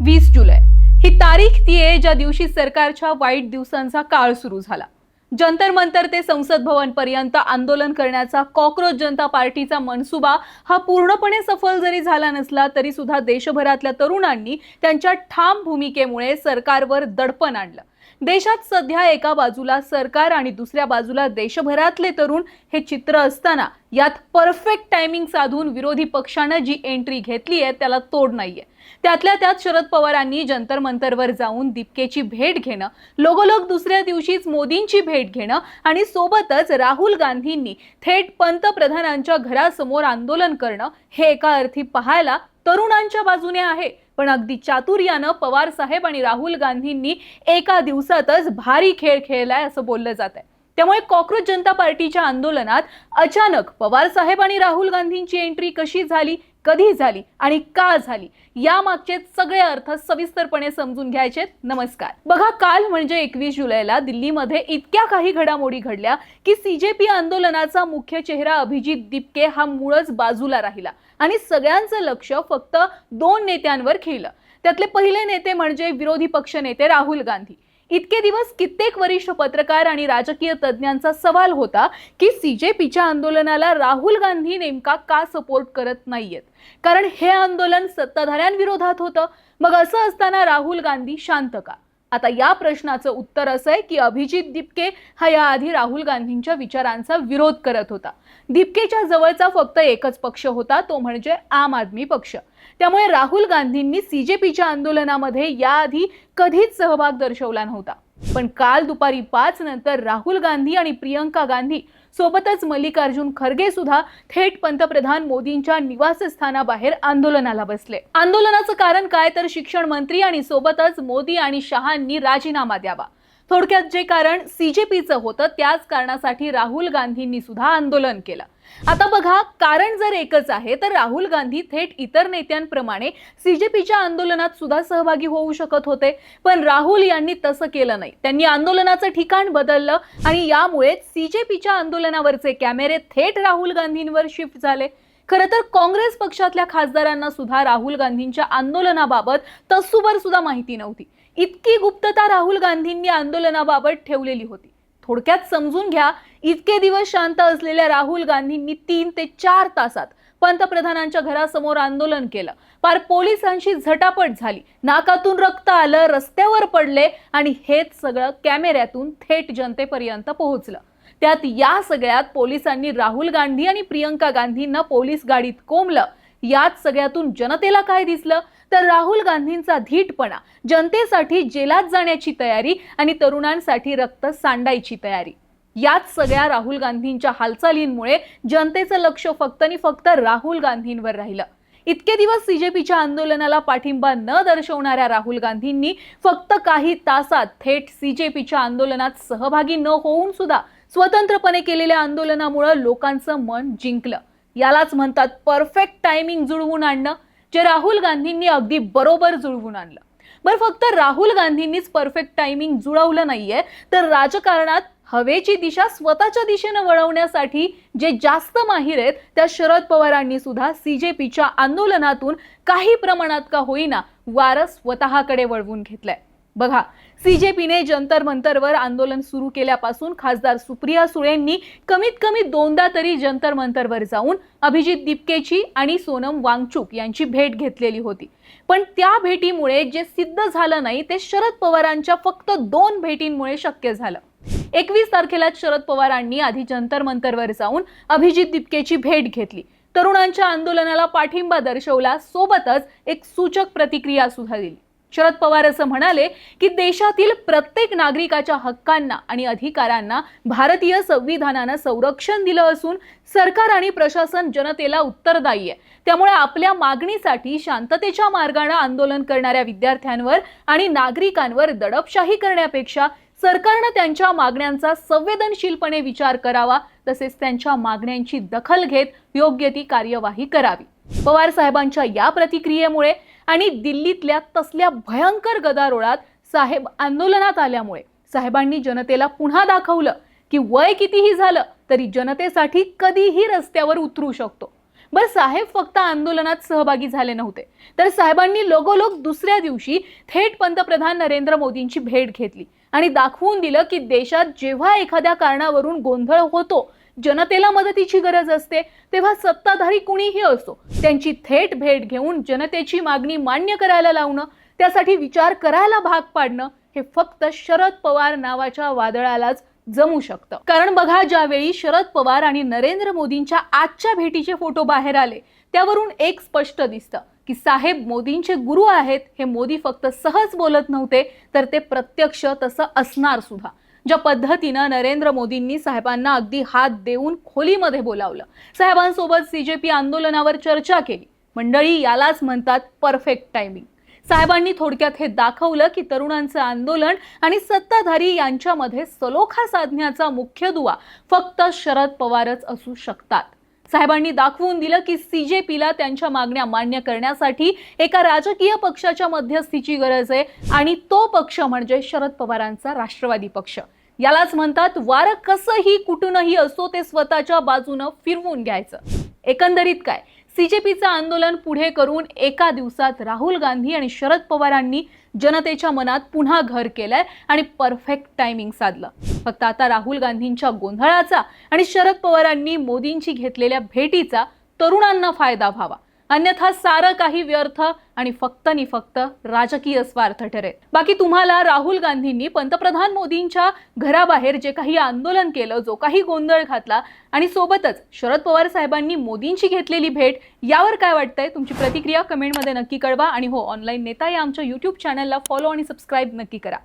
20 जुलै ही तारीख ती आहे ज्या दिवशी सरकारच्या वाईट दिवसांचा काळ सुरू झाला। जंतर मंतर ते संसद भवन पर्यंत आंदोलन करण्याचा कॉकरोच जनता पार्टीचा मनसुबा हा पूर्णपणे सफल जरी झाला नसला तरी सुद्धा देशभरातल्या तरुणांनी त्यांच्या ठाम भूमिकेमुळे सरकारवर दडपण आणलं। देशात सध्या एका बाजूला सरकार आणि दुसऱ्या बाजूला देशभरातले तरुण हे चित्र असताना यात परफेक्ट टायमिंग साधून विरोधी पक्षाने जी एंट्री घेतली आहे त्याला तोड नाहीये। त्यातल्या त्यात शरद पवारांनी जंतर मंतरवर जाऊन दीपकेची भेट घेणं, लगोलग दुसऱ्या दिवशीच मोदींची भेट घेणं आणि सोबतच राहुल गांधींनी थेट पंतप्रधानांच्या घरासमोर आंदोलन करणं हे एका अर्थी पाहायला तरुणांच्या बाजूने आहे, पण अगदी चातुर्यानं पवार साहेब आणि राहुल गांधींनी एका दिवसातच भारी खेळ खेळलाय असं बोललं जात आहे। त्यामुळे कॉकरोच जनता पार्टीच्या आंदोलनात अचानक पवार साहेब आणि राहुल गांधींची एंट्री कशी झाली, कधी झाली आणि का झाली यामागचे सगळे अर्थ सविस्तरपणे समजून घ्यायचे। नमस्कार। बघा, काल म्हणजे 21 जुलैला दिल्लीमध्ये इतक्या काही घडामोडी घडल्या की सीजेपी आंदोलनाचा मुख्य चेहरा अभिजित दीपके हा मूळच बाजूला राहिला आणि सगळ्यांचं लक्ष फक्त दोन नेत्यांवर खिळलं। त्यातले पहिले नेते म्हणजे विरोधी पक्ष नेते राहुल गांधी। इतके दिवस कित्येक वरिष्ठ पत्रकार आणि राजकीय तज्ञांचा सवाल होता की सीजेपीच्या आंदोलनाला राहुल गांधी नेमका का सपोर्ट करत नाहीयेत, कारण हे आंदोलन सत्ताधाऱ्यांविरोधात होतं। मग असं असताना राहुल गांधी शांत का? आता या प्रश्नाचं उत्तर असं आहे की अभिजित दीपके हा याआधी राहुल गांधींच्या विचारांचा विरोध करत होता। दीपकेच्या जवळचा फक्त एकच पक्ष होता, तो म्हणजे आम आदमी पक्ष। त्यामुळे राहुल गांधींनी सीजेपीच्या आंदोलनामध्ये याआधी कधीच सहभाग दर्शवला नव्हता। पण काल दुपारी 5 नंतर राहुल गांधी आणि प्रियंका गांधी सोबतच मल्लिकार्जुन खरगे सुद्धा थेट पंतप्रधान मोदींच्या निवासस्थानाबाहेर आंदोलनाला बसले। आंदोलनाचं कारण काय तर शिक्षण मंत्री आणि सोबतच मोदी आणि शहांनी राजीनामा द्यावा। थोडक्यात जे कारण सीजेपीचं होतं त्याच कारणासाठी राहुल गांधींनी सुद्धा आंदोलन केलं। आता बघा, कारण जर एकच आहे तर राहुल गांधी थेट इतर नेत्यांप्रमाणे सीजेपीच्या आंदोलनात सुद्धा सहभागी होऊ शकत होते, पण राहुल यांनी तसं केलं नाही। त्यांनी आंदोलनाचं ठिकाण बदललं आणि यामुळे सीजेपीच्या आंदोलनावरचे कॅमेरे थेट राहुल गांधींवर शिफ्ट झाले। खरं तर काँग्रेस पक्षातल्या खासदारांना सुद्धा राहुल गांधींच्या आंदोलनाबाबत तसूभर सुद्धा माहिती नव्हती। इतकी गुप्तता राहुल गांधींनी आंदोलनाबाबत ठेवलेली होती। थोडक्यात समजून घ्या, इतके दिवस शांत असलेल्या राहुल गांधींनी 3 ते 4 तासात पंतप्रधानांच्या घरासमोर आंदोलन केलं। पार पोलिसांशी झटापट झाली, नाकातून रक्त आलं, रस्त्यावर पडले आणि हेच सगळं कॅमेऱ्यातून थेट जनतेपर्यंत पोहोचलं। त्यात या सगळ्यात पोलिसांनी राहुल गांधी आणि प्रियंका गांधींना पोलीस गाडीत कोंबलं। यात सगळ्यातून जनतेला काय दिसलं तर राहुल गांधींचा धीटपणा, जनतेसाठी जेलात जाण्याची तयारी आणि तरुणांसाठी रक्त सांडायची तयारी। यात सगळ्या राहुल गांधींच्या हालचालींमुळे जनतेचं लक्ष फक्त आणि फक्त राहुल गांधींवर राहिलं। इतके दिवस सीजेपीच्या आंदोलनाला पाठिंबा न दर्शवणाऱ्या राहुल गांधींनी फक्त काही तासात थेट सीजेपीच्या आंदोलनात सहभागी न होऊन सुद्धा स्वतंत्रपणे केलेल्या आंदोलनामुळे लोकांचं मन जिंकलं। यालाच म्हणतात परफेक्ट टायमिंग जुळवून आणणं, जे राहुल गांधींनी अगदी बरोबर जुळवून आणलं। बरं, फक्त राहुल गांधींनीच परफेक्ट टायमिंग जुळवलं नाहीये तर राजकारणात हवेची दिशा स्वतःच्या दिशेने वळवण्यासाठी जे जास्त माहिर आहेत त्या शरद पवारांनी सुद्धा सीजेपीच्या आंदोलनातून काही प्रमाणात का होईना वारं स्वतःकडे वळवून घेतलंय। बघा, सीजेपीने जंतर मंतरवर आंदोलन सुरू केल्यापासून खासदार सुप्रिया सुळेंनी कमीत कमी 2दा तरी जंतर मंतरवर जाऊन अभिजित दीपकेची आणि सोनम वांगचुक यांची भेट घेतलेली होती। पण त्या भेटीमुळे जे सिद्ध झालं नाही ते शरद पवारांच्या फक्त 2 भेटींमुळे शक्य झालं। 21 तारखेला शरद पवारांनी आधी जंतर मंतरवर जाऊन अभिजित दीपकेची भेट घेतली, तरुणांच्या आंदोलनाला पाठिंबा दर्शवला, सोबतच एक सूचक प्रतिक्रिया सुद्धा दिली। शरद पवार असं म्हणाले की देशातील प्रत्येक नागरिकाच्या हक्कांना आणि अधिकारांना भारतीय संविधानानं संरक्षण दिलं असून सरकार आणि प्रशासन जनतेला उत्तरदायी आहे। त्यामुळे आपल्या मागणीसाठी शांततेच्या मार्गाने आंदोलन करणाऱ्या विद्यार्थ्यांवर आणि नागरिकांवर दडपशाही करण्यापेक्षा सरकारने त्यांच्या मागण्यांचा संवेदनशीलपणे विचार करावा, तसेच त्यांच्या मागण्यांची दखल घेत योग्य ती कार्यवाही करावी। पवार साहेबांच्या या प्रतिक्रियेमुळे आणि दिल्लीतल्या तसल्या भयंकर गदारोळात साहेब आंदोलनात आल्यामुळे साहेबांनी जनतेला पुन्हा दाखवलं की वय कितीही झालं तरी जनतेसाठी कधीही रस्त्यावर उतरू शकतो। बरं, साहेब फक्त आंदोलनात सहभागी झाले नव्हते, तर साहेबांनी लगोलग दुसऱ्या दिवशी थेट पंतप्रधान नरेंद्र मोदींची भेट घेतली आणि दाखवून दिलं की देशात जेव्हा एखाद्या कारणावरून गोंधळ होतो, जनतेला मदतीची गरज असते, तेव्हा सत्ताधारी कुणीही असो त्यांची थेट भेट घेऊन जनतेची मागणी मान्य करायला लावणं, त्यासाठी विचार करायला भाग पाडणं हे फक्त शरद पवार नावाच्या वादळालाच जमू शकतं. कारण बघा, ज्यावेळी शरद पवार आणि नरेंद्र मोदींच्या आजच्या भेटीचे फोटो बाहेर आले, त्यावरून एक स्पष्ट दिसतं की साहेब मोदींचे गुरु आहेत. हे मोदी फक्त सहज बोलत नव्हते, तर ते प्रत्यक्ष तसं असणार सुद्धा. ज्या पद्धतीनं नरेंद्र मोदींनी साहेबांना अगदी हात देऊन खोलीमध्ये बोलावलं, साहेबांसोबत सीजेपी आंदोलनावर चर्चा केली, मंडळी यालाच म्हणतात परफेक्ट टायमिंग. साहेबांनी थोडक्यात हे दाखवलं की तरुणांचं आंदोलन आणि सत्ताधारी यांच्यामध्ये सलोखा साधण्याचा मुख्य दुवा फक्त शरद पवारच असू शकतात. साहेबांनी दाखवून दिलं की सीजेपीला त्यांच्या मागण्या मान्य करण्यासाठी एका राजकीय पक्षाच्या मध्यस्थीची गरज आहे, आणि तो पक्ष म्हणजे शरद पवारांचा राष्ट्रवादी पक्ष. यालाच म्हणतात वारं कसंही कुठूनही असो ते स्वतःच्या बाजूनं फिरवून घ्यायचं. एकंदरीत काय, सीजेपीचं आंदोलन पुढे करून एका दिवसात राहुल गांधी आणि शरद पवारांनी जनतेच्या मनात पुन्हा घर केलंय आणि परफेक्ट टायमिंग साधलं. फक्त आता राहुल गांधींच्या गोंधळाचा आणि शरद पवारांनी मोदींची घेतलेल्या भेटीचा तरुणांना फायदा व्हावा, अन्यथा सारं काही व्यर्थ आणि फक्त राजकीय स्वार्थ ठरेल. बाकी तुम्हाला राहुल गांधींनी पंतप्रधान मोदींच्या घराबाहेर जे काही आंदोलन केलं, जो काही गोंधळ घातला, आणि सोबतच शरद पवार साहेबांनी मोदींची घेतलेली भेट, यावर काय वाटतंय? तुमची प्रतिक्रिया कमेंटमध्ये नक्की कळवा. आणि हो, ऑनलाईन नेता या आमच्या YouTube चॅनलला फॉलो आणि सबस्क्राईब नक्की करा.